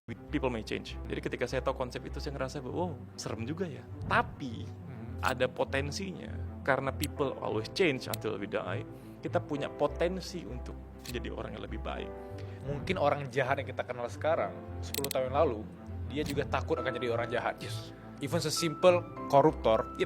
People may change. Jadi ketika saya tahu konsep itu, saya ngerasa bahwa, oh, serem juga ya. Tapi ada potensinya, karena people always change until we die. Kita punya potensi untuk menjadi orang yang lebih baik. Mungkin orang jahat yang kita kenal sekarang 10 tahun lalu, dia juga takut akan jadi orang jahat. Even sesimpel koruptor,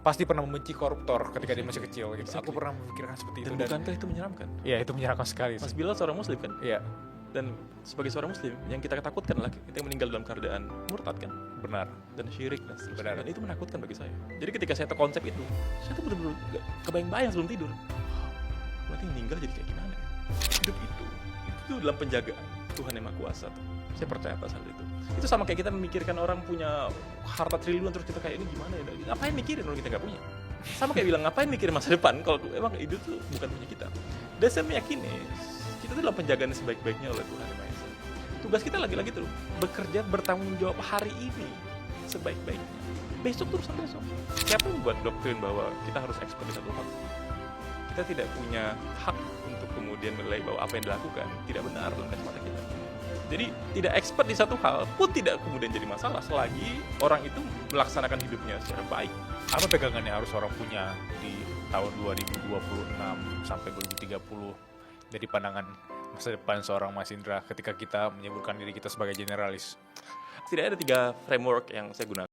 pasti pernah membenci koruptor ketika dia masih kecil gitu. Exactly. Aku pernah memikirkan seperti itu. Dan bukankah itu menyeramkan? Iya, itu menyeramkan sekali. Mas Bilal seorang muslim kan? Iya, Dan sebagai seorang muslim, yang kita takutkan adalah kita yang meninggal dalam keadaan murtad kan? benar. Dan syirik dan seterusnya. Benar. Dan itu menakutkan bagi saya. Jadi ketika saya tahu konsep itu, saya tuh benar-benar kebayang-bayang sebelum tidur. Berarti meninggal jadi kayak gimana ya? Hidup itu dalam penjagaan Tuhan yang Maha Kuasa tuh. Saya percaya atas hal itu. Itu sama kayak kita memikirkan orang punya harta triliun terus kita kayak ini gimana ya? Ngapain mikirin kalau kita nggak punya? Sama kayak bilang ngapain mikirin masa depan kalau emang hidup tuh bukan punya kita. Dan saya meyakini kita tuh dalam penjagaan sebaik-baiknya oleh Tuhan yang Maha Esa. Tugas kita lagi-lagi tuh bekerja bertanggung jawab hari ini sebaik-baiknya. Besok terus sampai besok. Siapa yang buat doktrin bahwa kita harus expert di satu hal? Kita tidak punya hak untuk kemudian menilai bahwa apa yang dilakukan tidak benar dalam kacamata kita. Jadi tidak expert di satu hal pun tidak kemudian jadi masalah selagi orang itu melaksanakan hidupnya secara baik. Apa pegangan yang harus orang punya di tahun 2026 sampai 2030 dari pandangan masa depan seorang Mas Indra ketika kita menyebutkan diri kita sebagai generalis? Tidak ada 3 framework yang saya gunakan.